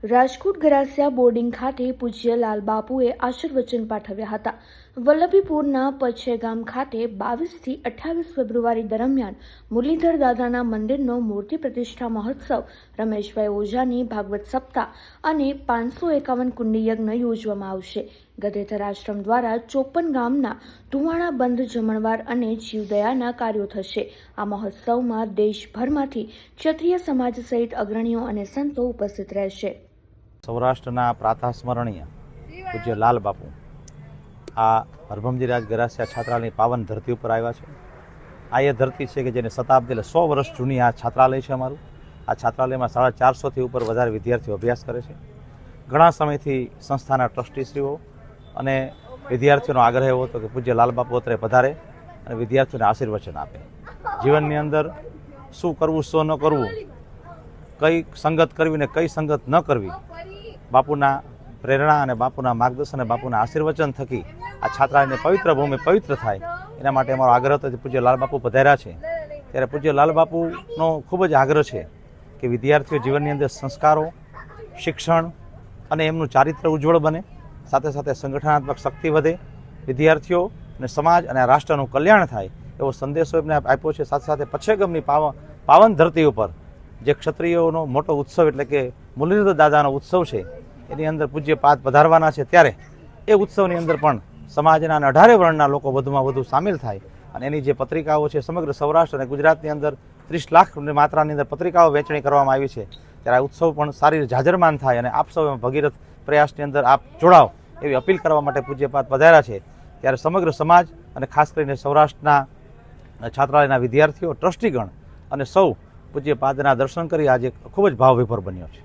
રાજકોટ ગરાસિયા boarding ખાતે પૂજ્ય લાલ બાપુએ આશીર્વચન પાઠવ્યા હતા. વલ્લભીપુરના પચ્છે ગામ ખાતે 22 થી 28 ફેબ્રુઆરી દરમિયાન મુરલીધર દાદાના મંદિરનો મૂર્તિ પ્રતિષ્ઠા મહોત્સવ, રમેશભાઈ ઓઝાની ભાગવત સપ્તાહ અને 551 કુંડી યજ્ઞ યોજવામાં આવશે. ગદેથર આશ્રમ દ્વારા 54 ગામના ધુવાણા બંધ જમણવાર અને જીવદયાના કાર્યો થશે. આ મહોત્સવમાં દેશભરમાંથી ક્ષત્રિય સમાજ સહિત અગ્રણીઓ અને સંતો ઉપસ્થિત રહેશે. સૌરાષ્ટ્રના પ્રાતઃસ્મરણીય પૂજ્ય લાલ બાપુ આ હરભમજી રાજ ગરાસિયા છાત્રાલયની પાવન ધરતી ઉપર આવ્યા છે. આ એ ધરતી છે કે જેને શતાબ્દી એટલે 100 વર્ષ જૂની આ છાત્રાલય છે. અમારું આ છાત્રાલયમાં 450થી ઉપર વધારે વિદ્યાર્થીઓ અભ્યાસ કરે છે. ઘણા સમયથી સંસ્થાના ટ્રસ્ટીશ્રીઓ અને વિદ્યાર્થીઓનો આગ્રહ એવો હતો કે પૂજ્ય લાલ બાપુ અત્રે પધારે અને વિદ્યાર્થીઓને આશીર્વચન આપે. જીવનની અંદર શું કરવું, શું ન કરવું, કઈ સંગત કરવી ને કઈ સંગત ન કરવી, બાપુના પ્રેરણા અને બાપુના માર્ગદર્શન અને બાપુના આશીર્વચન થકી આ છાત્રાલયને પવિત્ર ભૂમિ પવિત્ર થાય, એના માટે અમારો આગ્રહ હતો. પૂજ્ય લાલ બાપુ પધાર્યા છે ત્યારે પૂજ્ય લાલ બાપુનો ખૂબ જ આગ્રહ છે કે વિદ્યાર્થીઓ જીવનની અંદર સંસ્કારો, શિક્ષણ અને એમનું ચારિત્ર ઉજ્જવળ બને, સાથે સાથે સંગઠનાત્મક શક્તિ વધે, વિદ્યાર્થીઓ અને સમાજ અને રાષ્ટ્રનું કલ્યાણ થાય એવો સંદેશો એમને આપ્યો છે. સાથે સાથે પચ્છેગામની પાવન ધરતી ઉપર જે ક્ષત્રિયોનો મોટો ઉત્સવ એટલે કે મુરલીધર દાદાનો ઉત્સવ છે, એની અંદર પૂજ્ય પાદ પધારવાના છે. ત્યારે એ ઉત્સવની અંદર પણ સમાજના 18 વર્ણના લોકો વધુમાં વધુ સામેલ થાય અને એની જે પત્રિકાઓ છે, સમગ્ર સૌરાષ્ટ્ર અને ગુજરાતની અંદર 30 લાખ માત્રાની અંદર પત્રિકાઓ વેચણી કરવામાં આવી છે. ત્યારે આ ઉત્સવ પણ સારી જાજરમાન થાય અને આપ સૌ ભગીરથ પ્રયાસની અંદર આપ જોડાઓ એવી અપીલ કરવા માટે પૂજ્યપાદ પધાર્યા છે. ત્યારે સમગ્ર સમાજ અને ખાસ કરીને સૌરાષ્ટ્રના છાત્રાલયના વિદ્યાર્થીઓ, ટ્રસ્ટીગણ અને સૌ પૂજ્યપાદના દર્શન કરી આજે ખૂબ જ ભાવવિભોર બન્યો છે.